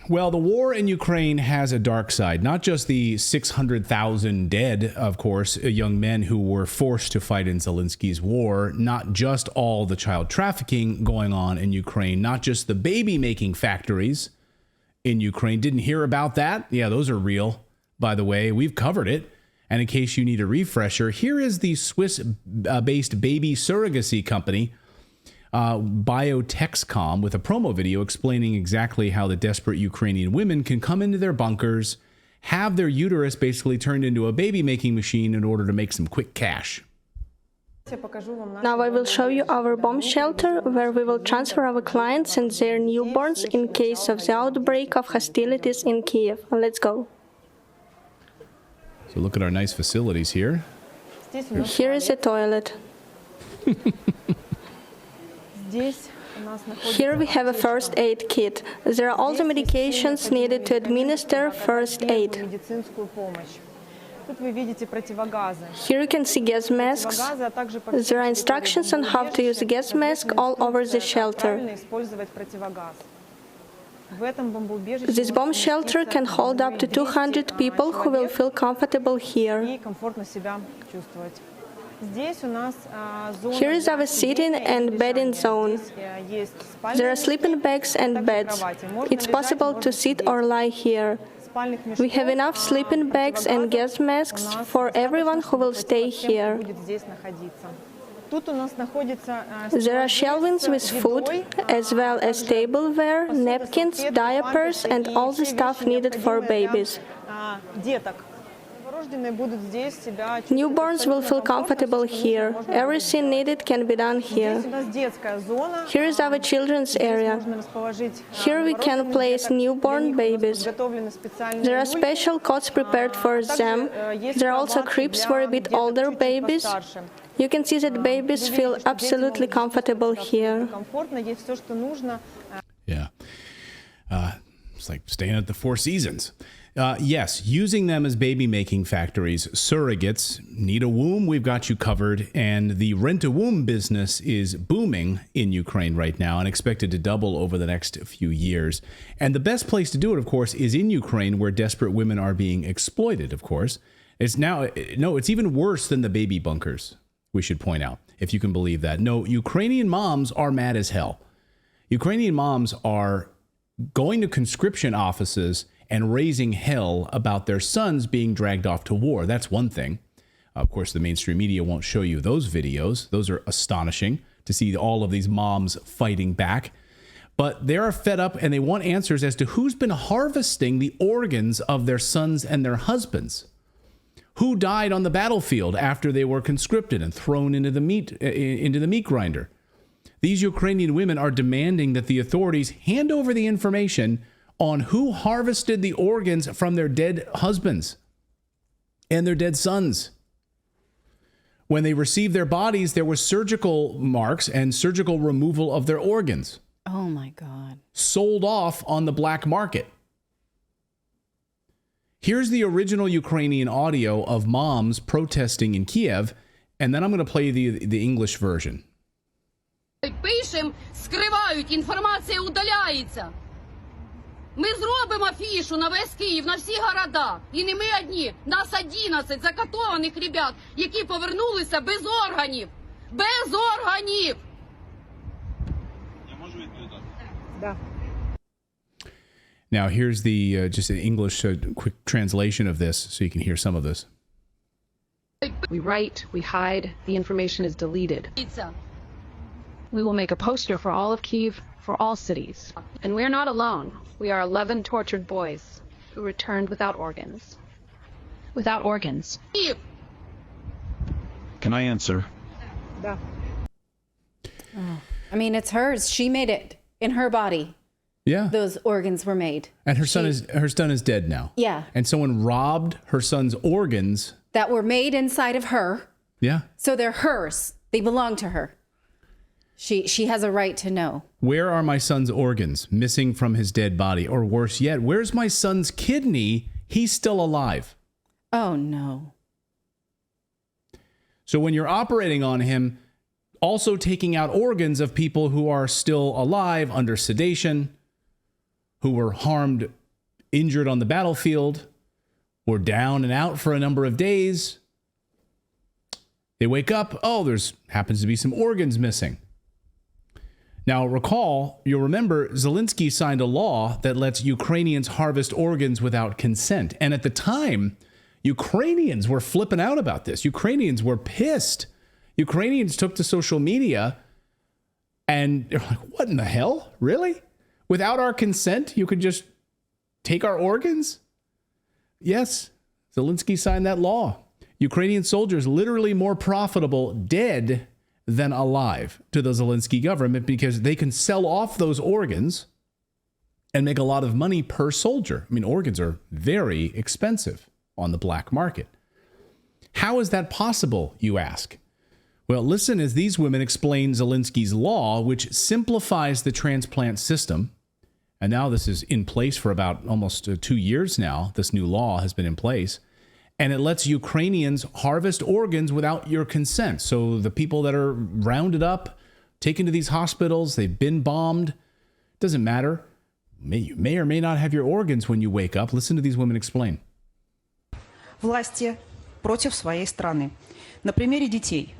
Well, the war in Ukraine has a dark side, not just the 600,000 dead, of course, young men who were forced to fight in Zelensky's war, not just all the child trafficking going on in Ukraine, not just the baby making factories in Ukraine. Didn't hear about that? Yeah, those are real, by the way. We've covered it. And in case you need a refresher, here is the Swiss-based baby surrogacy company, Biotexcom, with a promo video explaining exactly how the desperate Ukrainian women can come into their bunkers, have their uterus basically turned into a baby-making machine in order to make some quick cash. Now I will show you our bomb shelter, where we will transfer our clients and their newborns in case of the outbreak of hostilities in Kiev. Let's go. So look at our nice facilities here. Here is a toilet. Here we have a first aid kit. There are all the medications needed to administer first aid. Here you can see gas masks. There are instructions on how to use a gas mask all over the shelter. This bomb shelter can hold up to 200 people who will feel comfortable here. Here is our sitting and bedding zone. There are sleeping bags and beds. It's possible to sit or lie here. We have enough sleeping bags and gas masks for everyone who will stay here. There are shelvings with food, as well as tableware, napkins, diapers, and all the stuff needed for babies. Newborns will feel comfortable here. Everything needed can be done here. Here is our children's area. Here we can place newborn babies. There are special cots prepared for them. There are also cribs for a bit older babies. You can see that babies feel absolutely comfortable here. Yeah. It's like staying at the Four Seasons. Yes, using them as baby-making factories. Surrogates need a womb, we've got you covered. And the rent-a-womb business is booming in Ukraine right now and expected to double over the next few years. And the best place to do it, of course, is in Ukraine, where desperate women are being exploited, of course. It's even worse than the baby bunkers, we should point out, if you can believe that. No, Ukrainian moms are mad as hell. Ukrainian moms are going to conscription offices and raising hell about their sons being dragged off to war. That's one thing. Of course, the mainstream media won't show you those videos. Those are astonishing to see all of these moms fighting back. But they are fed up and they want answers as to who's been harvesting the organs of their sons and their husbands. Who died on the battlefield after they were conscripted and thrown into the meat grinder? These Ukrainian women are demanding that the authorities hand over the information on who harvested the organs from their dead husbands and their dead sons. When they received their bodies, there were surgical marks and surgical removal of their organs. Oh my God. Sold off on the black market. Here's the original Ukrainian audio of moms protesting in Kiev, and then I'm going to play the English version. Пишем, скривають, інформація удаляється. Ми зробимо афішу на весь Київ, на всі города. І не ми одні, нас 11 закатованих ребят, які повернулися без органів. Без органів! Я можу відповідати? Да. Now, here's the just an English quick translation of this, so you can hear some of this. We write, we hide, the information is deleted. We will make a poster for all of Kyiv, for all cities. And we're not alone. We are 11 tortured boys who returned without organs. Without organs. Can I answer? Да. Oh. I mean, it's hers. She made it in her body. Yeah. Those organs were made. And her son is dead now. Yeah. And someone robbed her son's organs. That were made inside of her. Yeah. So they're hers. They belong to her. She has a right to know. Where are my son's organs missing from his dead body? Or worse yet, where's my son's kidney? He's still alive. Oh, no. So when you're operating on him, also taking out organs of people who are still alive under sedation, who were harmed, injured on the battlefield, or down and out for a number of days. They wake up, oh, there's happens to be some organs missing. Now, you'll remember Zelensky signed a law that lets Ukrainians harvest organs without consent. And at the time, Ukrainians were flipping out about this. Ukrainians were pissed. Ukrainians took to social media and they're like, what in the hell? Really? Without our consent, you could just take our organs? Yes, Zelensky signed that law. Ukrainian soldiers literally more profitable dead than alive to the Zelensky government because they can sell off those organs and make a lot of money per soldier. I mean, organs are very expensive on the black market. How is that possible, you ask? Well, listen as these women explain Zelensky's law, which simplifies the transplant system. And now this is in place for about almost 2 years now. This new law has been in place. And it lets Ukrainians harvest organs without your consent. So the people that are rounded up, taken to these hospitals, they've been bombed, doesn't matter. You may or may not have your organs when you wake up. Listen to these women explain. Власти против своей страны. На примере детей.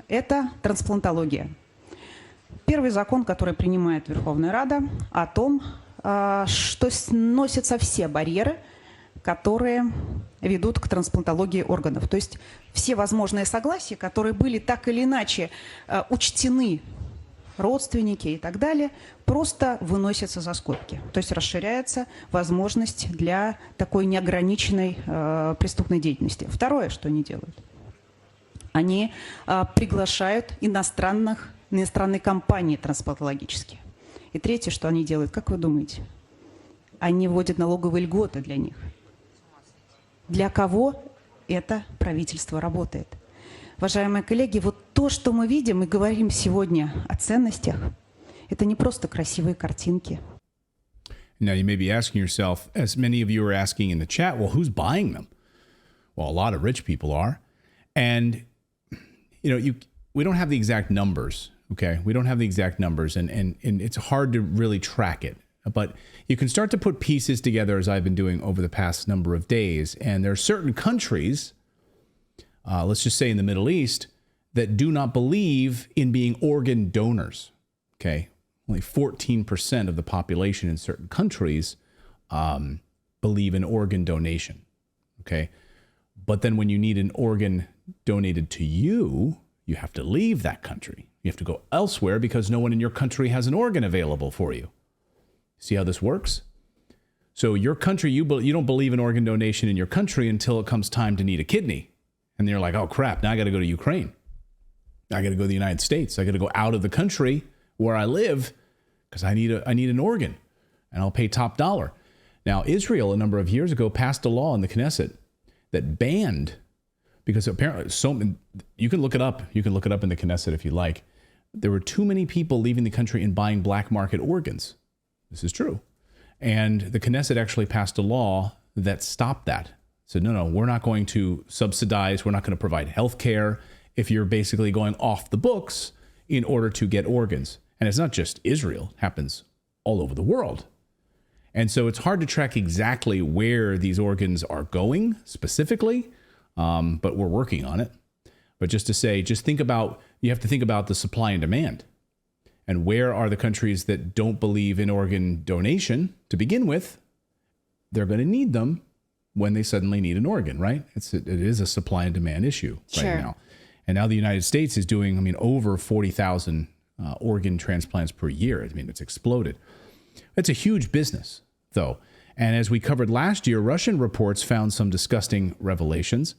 Это трансплантология. Первый закон, который принимает Верховная Рада, о том, что сносятся все барьеры, которые ведут к трансплантологии органов. То есть все возможные согласия, которые были так или иначе учтены, родственники и так далее, просто выносятся за скобки. То есть расширяется возможность для такой неограниченной преступной деятельности. Второе, что они делают. Они приглашают иностранные компании трансплантологические. И третье, что они делают, как вы думаете? Они вводят налоговые льготы для них. Для кого это правительство работает? Уважаемые коллеги, вот то, что мы видим и говорим сегодня о ценностях, это не просто красивые картинки. Now you may be asking yourself, as many of you are asking in the chat, well, who's buying them? Well, a lot of rich people are. And, we don't have the exact numbers, okay? We don't have the exact numbers, and it's hard to really track it. But you can start to put pieces together, as I've been doing over the past number of days. And there are certain countries, let's just say in the Middle East, that do not believe in being organ donors, okay? Only 14% of the population in certain countries believe in organ donation, okay? But then when you need an organ donated to you, you have to leave that country. You have to go elsewhere because no one in your country has an organ available for you. See how this works? So your country, you don't believe in organ donation in your country until it comes time to need a kidney. And you're like, oh, crap, now I got to go to Ukraine. I got to go to the United States. I got to go out of the country where I live because I need an organ, and I'll pay top dollar. Now, Israel, a number of years ago, passed a law in the Knesset that banned, because apparently, you can look it up. You can look it up in the Knesset if you like. There were too many people leaving the country and buying black market organs. This is true. And the Knesset actually passed a law that stopped that. Said, no, we're not going to subsidize. We're not going to provide health care if you're basically going off the books in order to get organs. And it's not just Israel. It happens all over the world. And so it's hard to track exactly where these organs are going specifically, but we're working on it. But just to say, you have to think about the supply and demand. And where are the countries that don't believe in organ donation to begin with? They're going to need them when they suddenly need an organ, right? It is a supply and demand issue right now. And now the United States is doing, over 40,000 organ transplants per year. It's exploded. It's a huge business, though. And as we covered last year, Russian reports found some disgusting revelations.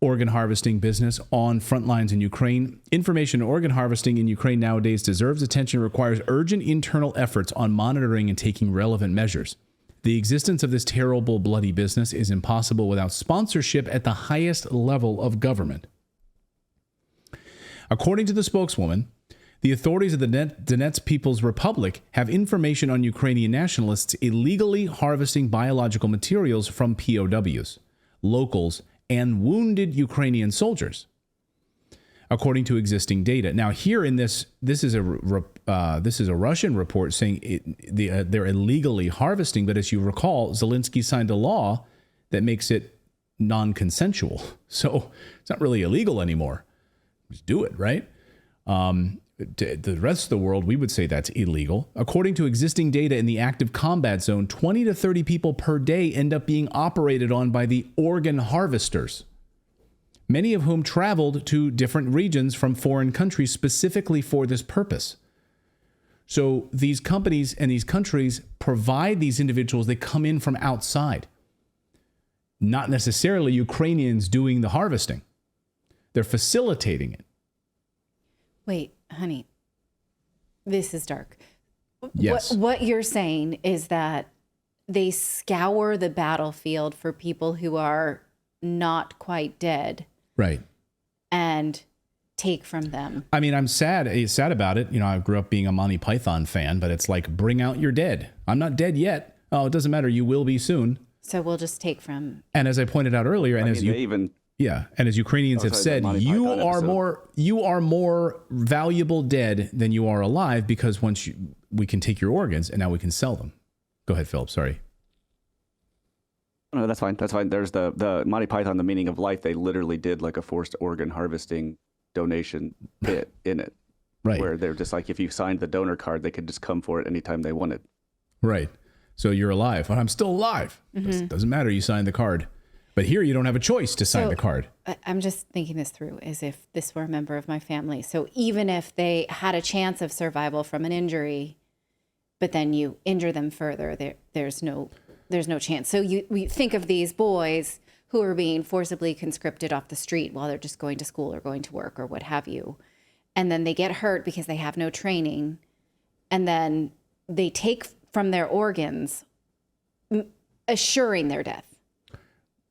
Organ harvesting business on front lines in Ukraine. Information on organ harvesting in Ukraine nowadays deserves attention and requires urgent internal efforts on monitoring and taking relevant measures. The existence of this terrible, bloody business is impossible without sponsorship at the highest level of government. According to the spokeswoman, the authorities of the Donetsk People's Republic have information on Ukrainian nationalists illegally harvesting biological materials from POWs, locals, and wounded Ukrainian soldiers, according to existing data. Now, here in this is a this is a Russian report saying they're illegally harvesting. But as you recall, Zelensky signed a law that makes it non-consensual. So it's not really illegal anymore. Just do it, right? To the rest of the world, we would say that's illegal. According to existing data in the active combat zone, 20 to 30 people per day end up being operated on by the organ harvesters, many of whom traveled to different regions from foreign countries specifically for this purpose. So these companies and these countries provide these individuals. They come in from outside, not necessarily Ukrainians doing the harvesting. They're facilitating it. Wait, honey, this is dark. Yes. What you're saying is that they scour the battlefield for people who are not quite dead. Right. And take from them. I mean, I'm sad about it. You know, I grew up being a Monty Python fan, but it's like, bring out your dead. I'm not dead yet. Oh, it doesn't matter. You will be soon. So we'll just take from. And as I pointed out earlier, and as Ukrainians have said, you are more valuable dead than you are alive, because we can take your organs and now we can sell them. Go ahead, Philip. Sorry. No, that's fine. That's fine. There's the Monty Python, The Meaning of Life. They literally did like a forced organ harvesting donation bit in it. Right. Where they're just like, if you signed the donor card, they could just come for it anytime they wanted. Right. So you're alive. Well, I'm still alive. Mm-hmm. Doesn't matter. You signed the card. But here you don't have a choice to sign the card. I'm just thinking this through as if this were a member of my family. So even if they had a chance of survival from an injury, but then you injure them further, there's no chance. So we think of these boys who are being forcibly conscripted off the street while they're just going to school or going to work or what have you. And then they get hurt because they have no training. And then they take from their organs, assuring their death.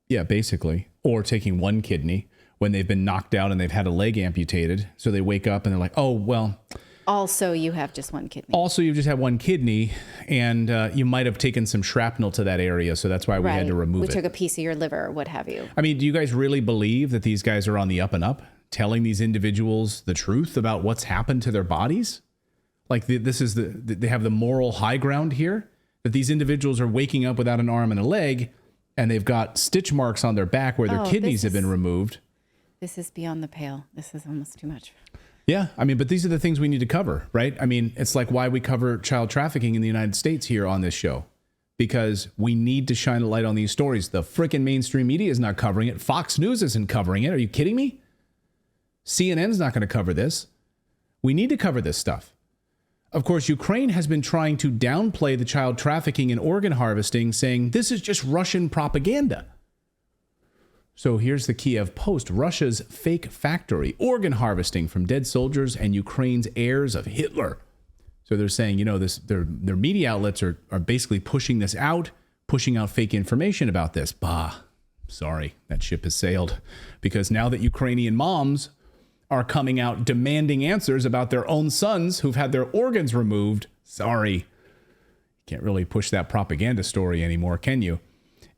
Yeah, basically. Or taking one kidney when they've been knocked out and they've had a leg amputated. So they wake up and they're like, oh, well. Also, you have just one kidney. Also, you've just had one kidney, and you might have taken some shrapnel to that area. So that's why we had to remove it. We took a piece of your liver, what have you. I mean, do you guys really believe that these guys are on the up and up, telling these individuals the truth about what's happened to their bodies? Like they have the moral high ground here, that these individuals are waking up without an arm and a leg, and they've got stitch marks on their back where their kidneys have been removed. This is beyond the pale. This is almost too much. Yeah. I mean, but these are the things we need to cover, right? I mean, it's like why we cover child trafficking in the United States here on this show, because we need to shine a light on these stories. The frickin' mainstream media is not covering it. Fox News isn't covering it. Are you kidding me? CNN's not going to cover this. We need to cover this stuff. Of course, Ukraine has been trying to downplay the child trafficking and organ harvesting, saying this is just Russian propaganda. So here's the Kiev Post. Russia's fake factory, organ harvesting from dead soldiers and Ukraine's heirs of Hitler. So they're saying, you know, their media outlets are basically pushing this out, pushing out fake information about this. Bah, sorry, that ship has sailed. Because now that Ukrainian moms are coming out demanding answers about their own sons who've had their organs removed, sorry, can't really push that propaganda story anymore, can you?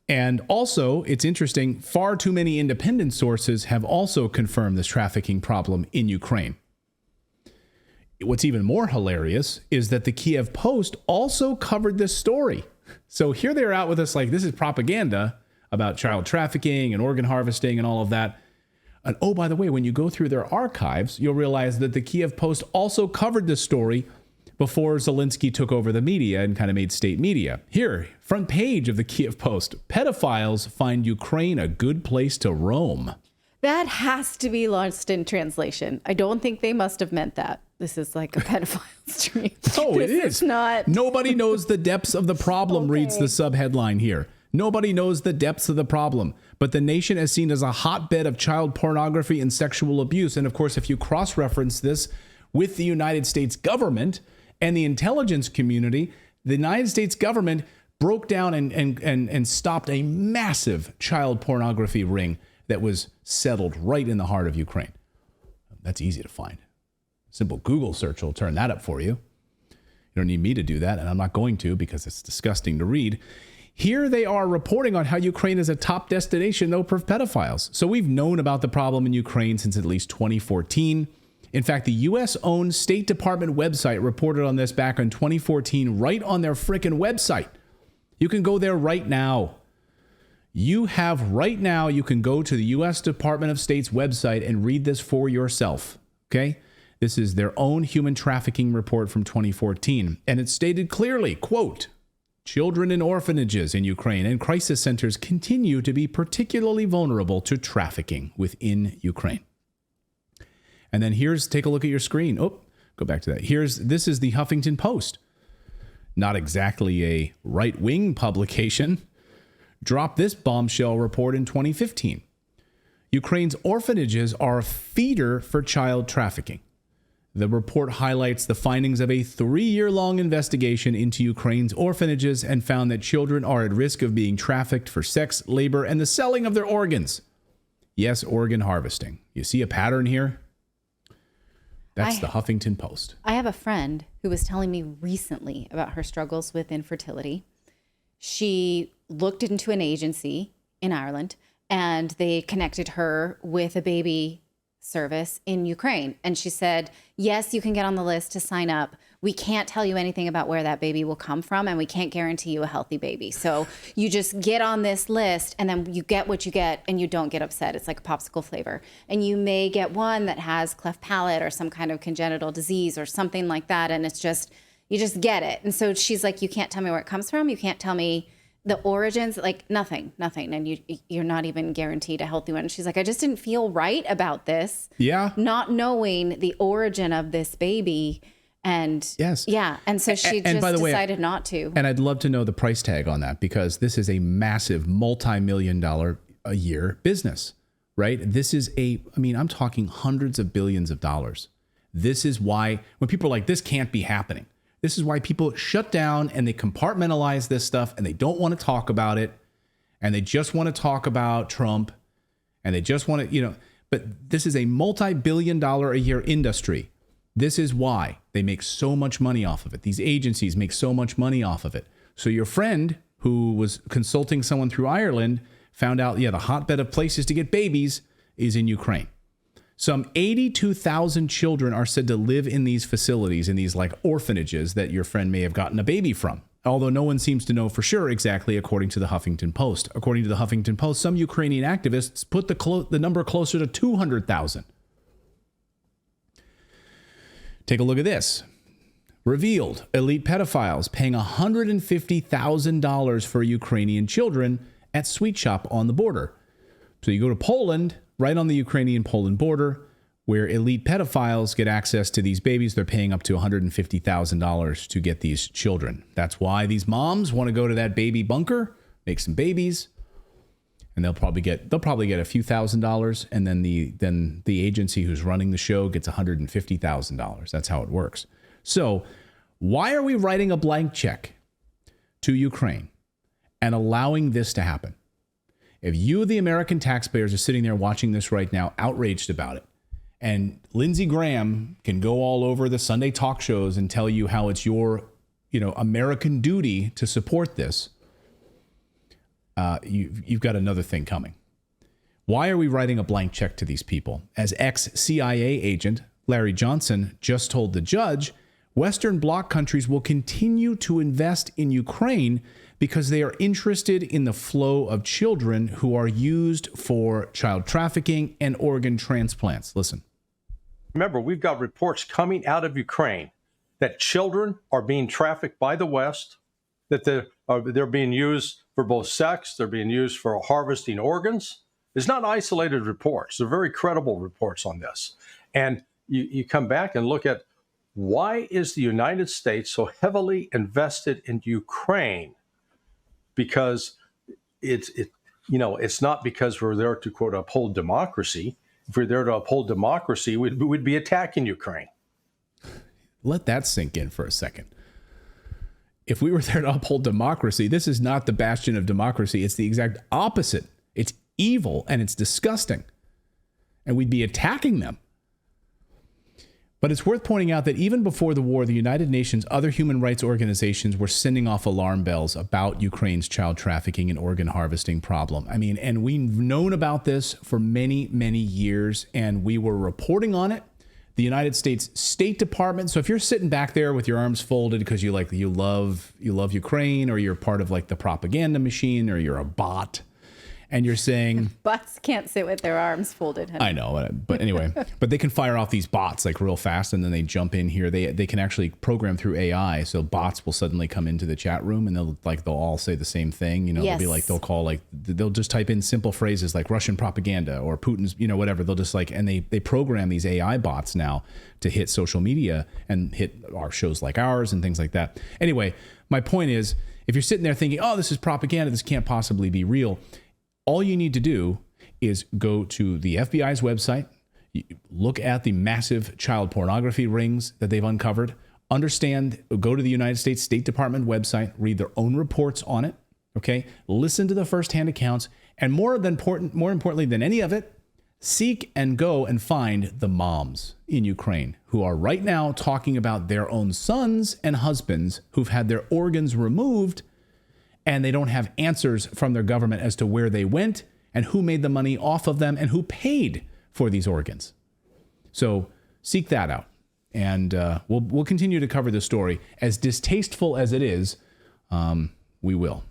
And also, it's interesting, far too many independent sources have also confirmed this trafficking problem in Ukraine. What's even more hilarious is that the Kiev Post also covered this story. So here they're out with us like, this is propaganda about child trafficking and organ harvesting and all of that. And oh, by the way, when you go through their archives, you'll realize that the Kiev Post also covered this story before Zelensky took over the media and kind of made state media. Here, front page of the Kiev Post, pedophiles find Ukraine a good place to roam. That has to be lost in translation. I don't think they must have meant that. This is like a pedophile stream. Oh, it is. Not. Nobody knows the depths of the problem, reads the subheadline here. Nobody knows the depths of the problem, but the nation is seen as a hotbed of child pornography and sexual abuse. And of course, if you cross-reference this with the United States government and the intelligence community, the United States government broke down and stopped a massive child pornography ring that was settled right in the heart of Ukraine. That's easy to find. Simple Google search will turn that up for you. You don't need me to do that, and I'm not going to because it's disgusting to read. Here they are reporting on how Ukraine is a top destination, though, for pedophiles. So we've known about the problem in Ukraine since at least 2014. In fact, the U.S.-owned State Department website reported on this back in 2014, right on their frickin' website. You can go there right now. You can go to the U.S. Department of State's website and read this for yourself, okay? This is their own human trafficking report from 2014, and it stated clearly, quote, children in orphanages in Ukraine and crisis centers continue to be particularly vulnerable to trafficking within Ukraine. And then take a look at your screen. Oh, go back to that. This is the Huffington Post. Not exactly a right-wing publication. Dropped this bombshell report in 2015. Ukraine's orphanages are a feeder for child trafficking. The report highlights the findings of a 3-year-long investigation into Ukraine's orphanages and found that children are at risk of being trafficked for sex, labor, and the selling of their organs. Yes, organ harvesting. You see a pattern here? That's the Huffington Post. I have a friend who was telling me recently about her struggles with infertility. She looked into an agency in Ireland, and they connected her with a baby service in Ukraine. And she said, yes, you can get on the list to sign up. We can't tell you anything about where that baby will come from, and we can't guarantee you a healthy baby. So you just get on this list, and then you get what you get, and you don't get upset. It's like a popsicle flavor. And you may get one that has cleft palate or some kind of congenital disease or something like that, and it's just, you just get it. And so she's like, you can't tell me where it comes from. You can't tell me the origins, like nothing. And you're not even guaranteed a healthy one. She's like, I just didn't feel right about this. Yeah. Not knowing the origin of this baby. And yes. Yeah. And so she decided not to. And I'd love to know the price tag on that, because this is a massive multi-million-dollar a year business, right? This is I'm talking hundreds of billions of dollars. This is why when people are like, this can't be happening. This is why people shut down and they compartmentalize this stuff and they don't want to talk about it. And they just want to talk about Trump and they just want to, but this is a multi-billion-dollar a year industry. This is why they make so much money off of it. These agencies make so much money off of it. So your friend who was consulting someone through Ireland found out, the hotbed of places to get babies is in Ukraine. Some 82,000 children are said to live in these facilities, in these like orphanages that your friend may have gotten a baby from. Although no one seems to know for sure exactly, according to the Huffington Post. According to the Huffington Post, some Ukrainian activists put the number closer to 200,000. Take a look at this. Revealed elite pedophiles paying $150,000 for Ukrainian children at Sweet Shop on the border. So you go to Poland, right on the Ukrainian-Poland border, where elite pedophiles get access to these babies. They're paying up to $150,000 to get these children. That's why these moms want to go to that baby bunker, make some babies, and they'll probably get a few $1,000s, and then the agency who's running the show gets $150,000. That's how it works. So why are we writing a blank check to Ukraine and allowing this to happen? If you, the American taxpayers, are sitting there watching this right now, outraged about it, and Lindsey Graham can go all over the Sunday talk shows and tell you how it's your, American duty to support this, you've got another thing coming. Why are we writing a blank check to these people? As ex-CIA agent Larry Johnson just told the judge, Western Bloc countries will continue to invest in Ukraine because they are interested in the flow of children who are used for child trafficking and organ transplants. Listen. Remember, we've got reports coming out of Ukraine that children are being trafficked by the West, that they're being used for both sex, they're being used for harvesting organs. It's not isolated reports. They're very credible reports on this. And you come back and look at, why is the United States so heavily invested in Ukraine? Because it's not because we're there to, quote, uphold democracy. If we're there to uphold democracy, we'd be attacking Ukraine. Let that sink in for a second. If we were there to uphold democracy, this is not the bastion of democracy. It's the exact opposite. It's evil and it's disgusting. And we'd be attacking them. But it's worth pointing out that even before the war, the United Nations, other human rights organizations were sending off alarm bells about Ukraine's child trafficking and organ harvesting problem. And we've known about this for many, many years, and we were reporting on it. the United States State Department. So if you're sitting back there with your arms folded because you love Ukraine, or you're part of like the propaganda machine, or you're a bot, and you're saying Bots can't sit with their arms folded. Honey. I know, but anyway, but they can fire off these bots like real fast, and then they jump in here. They can actually program through AI, so bots will suddenly come into the chat room, and they'll all say the same thing. They'll be like, they'll just type in simple phrases like Russian propaganda or Putin's, whatever. They'll just and they program these AI bots now to hit social media and hit our shows like ours and things like that. Anyway, my point is, if you're sitting there thinking, oh, this is propaganda, this can't possibly be real, all you need to do is go to the FBI's website, look at the massive child pornography rings that they've uncovered, go to the United States State Department website, read their own reports on it, okay? Listen to the firsthand accounts, and more importantly than any of it, seek and go and find the moms in Ukraine who are right now talking about their own sons and husbands who've had their organs removed, and they don't have answers from their government as to where they went and who made the money off of them and who paid for these organs. So seek that out. And we'll continue to cover this story. As distasteful as it is, we will.